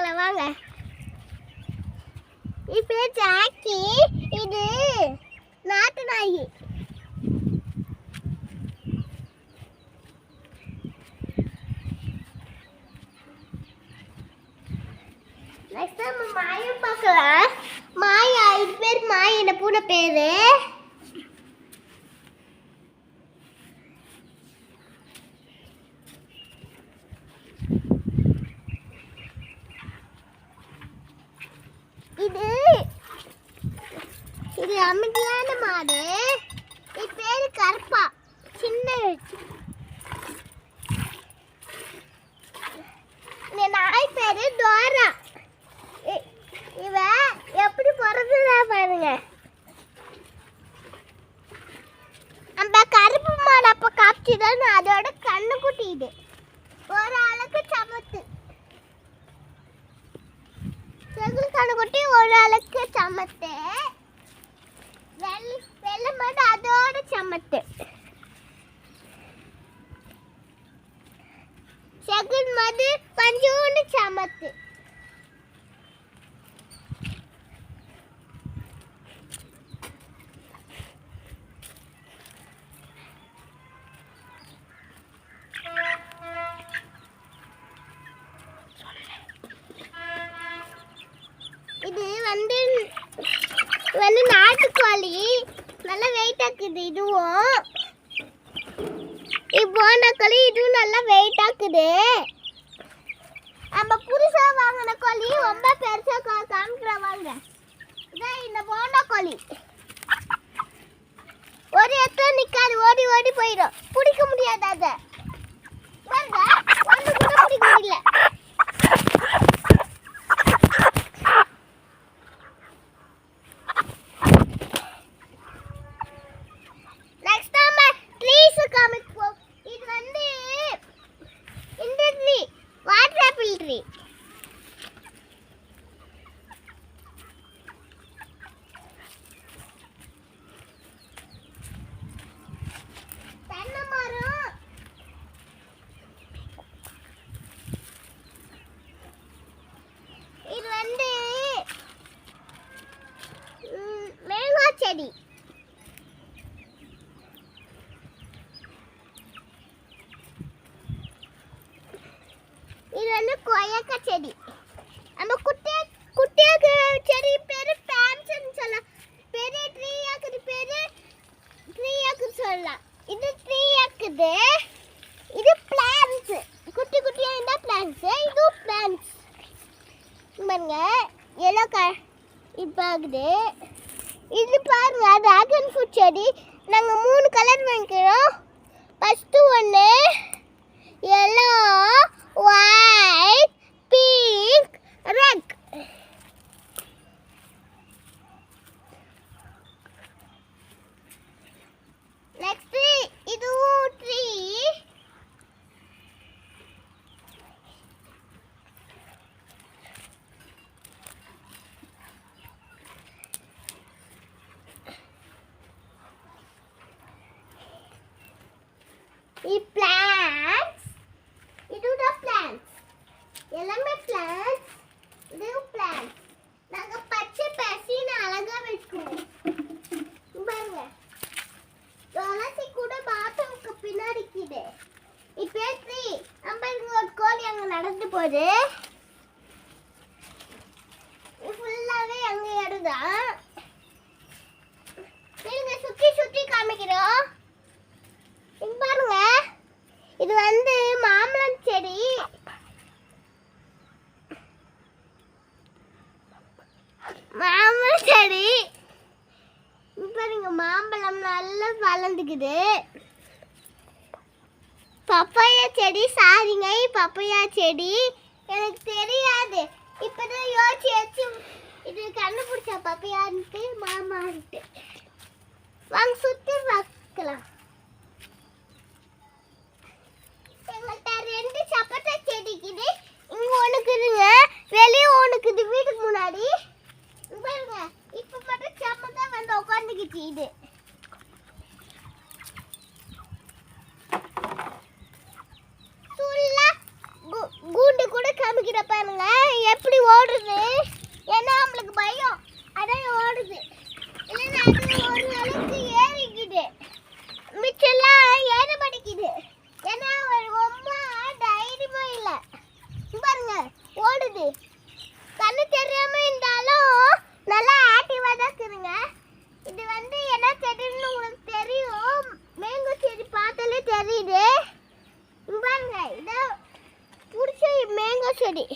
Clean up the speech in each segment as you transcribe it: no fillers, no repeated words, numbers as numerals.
பார்க்கலாம் வாங்க. இப்போ ஜாக்கி, இது நாட்டு நாய். நெக்ஸ்ட் நம்ம மாயை பார்க்கலாம். மாயா, இது பேர் மாயா, இந்த பூனை பேரு. இது அமைதியான மாடு. இது பேரு கருப்பா, சின்ன. இந்த நாய் பேரு டோரா. இவ எப்படி பிறந்ததா பாருங்க. அந்த கருப்பு மாடு அப்ப காப்பிச்சுதான் அதோட கண்ணு குட்டி. இது ஒரு ஆளுக்கு சமத்து. செகுல் கண்ணு குட்டி ஒரு ஆளுக்கு சமத்து. வெள்ளை மாடு அதோட சமத்து. செகுல் மாடு கொஞ்சோண்டு சமத்து. இது வந்து நாட்டுக்கோழி, நல்லா வெயிட் ஆக்குது. இதுவும் போனாக்கோழி, இதுவும் நல்லா வெயிட் ஆக்குது. நம்ம புதுசா வாங்கின கோழி ரொம்ப பெருசா காமிக்கிறவாங்க. இதான் இந்த போனாக்கோழி. ஒரு இடத்துல நிக்காது, ஓடி ஓடி போயிடும். பிடிக்க முடியாது. அதை ஒன்று கூட பிடிக்க முடியல. செடி இது வந்து கொய்யாக்கா செடி. நம்ம குட்டியாக செடி பேரு பிளான்ட்ஸ்னு சொல்லலாம். பெரிய ட்ரீயாக்குது பேரு ட்ரீயாக்குது சொல்லலாம். இது ட்ரீயாக்குது, இது பிளான்ட்ஸ். குட்டி குட்டியா இருந்தா பிளான்ட்ஸ், இது பிளான்ட்ஸ். பாருங்க எல்லோ கலர் இப்போ ஆகுது. இது பாருங்க டிராகன் ஃப்ரூட் செடி. நாங்கள் 3 கலர் வாங்கிக்கிறோம். ஃபஸ்ட்டு ஒன்று yellow, white, pink, red. Next இதுவும் tree. Plants. Itu the plants. எல்லாமே plants. இது plants. நாங்க பச்சை பசின அழகா வெச்சுக்குவோம். பாருங்க. துளசி கூட பாத்ரூமுக்கு பின்னாடி இருக்குது. இப்போ ட்ரீ. அம்பாங்க ஒரு கோழி அங்க நடந்து போகுது. ஃபுல்லாவே அங்க எடுதான். நீங்க சுத்தி சுத்தி காமிக்கிறோம். இங்க பாருங்க, இது வந்து மாம்பழம் செடி. மாம்பழம் செடி பாருங்க, மாம்பழம் நல்லா வளர்ந்துக்குது. பப்பாயா செடி, சாரிங்க பப்பாயா செடி எனக்கு தெரியாது. இப்பதான் யோசிச்சு இது கண்டுபிடிச்சா பப்பாயான்ட்டு மாமான்ட்டு. வாங்க சுத்தி பார்க்கலாம். ரெண்டு சப்போட்டா செடிக்குது. இங்க ஒண்ணுக்குதுங்க, வெளியே ஒண்ணுக்குது வீட்டுக்கு முன்னாடி. பாருங்க இப்ப மட்டும் சப்போட்டா வந்து உட்காந்துக்குச்சு. இது கூண்டு கூட காமிக்கிற பாருங்க எப்படி செடி.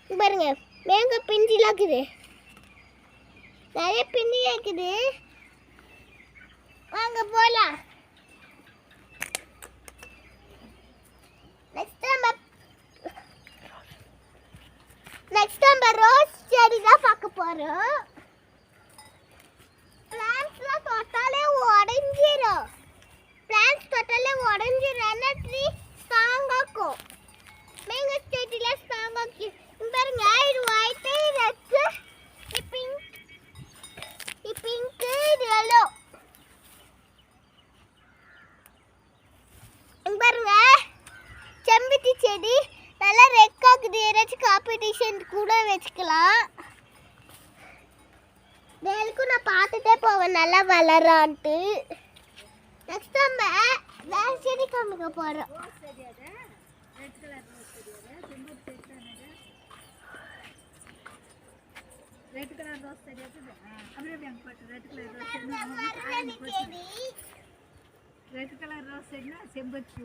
இங்க பாருங்க மேங்க பிஞ்சிலாம் இருக்குது. நிறைய பிஞ்சு இருக்குது. வாங்க போலாம். நெக்ஸ்ட் நம்ம ரோஸ் செடி தான் பார்க்க போறோம். பிளான்ட்ஸ்லாம் தொட்டாலே உடைஞ்சிரும். பிளான்ட்ஸ் தொட்டாலே உடைஞ்சிரும். ட்ரீ ஸ்ட்ராங்கா இருக்கும். மேங்க செடில ஸ்ட்ராங்கா இருக்கும். பாருங்க இது ஒயிட், ரெட், இது பிங்க், இது yellow. பாருங்க செம்பருத்தி செடி நல்லா ரெட் ஆகுது. ஏதாச்சும் காம்படிஷன் கூட வச்சுக்கலாம். டெய்லிக்கும் நான் பார்த்துட்டே போவேன் நல்லா வளரான்ட்டு. நெக்ஸ்ட் நம்ம வேற செடி காமிக்க போறோம். ரெட் கலர் ரோஸ் செடி அது அப்படியே பேங்க் போட்டு ரெட் கலர் ரோஸ் செடி ரெட் கலர் ரோஸ் செடினா செம்பருத்தி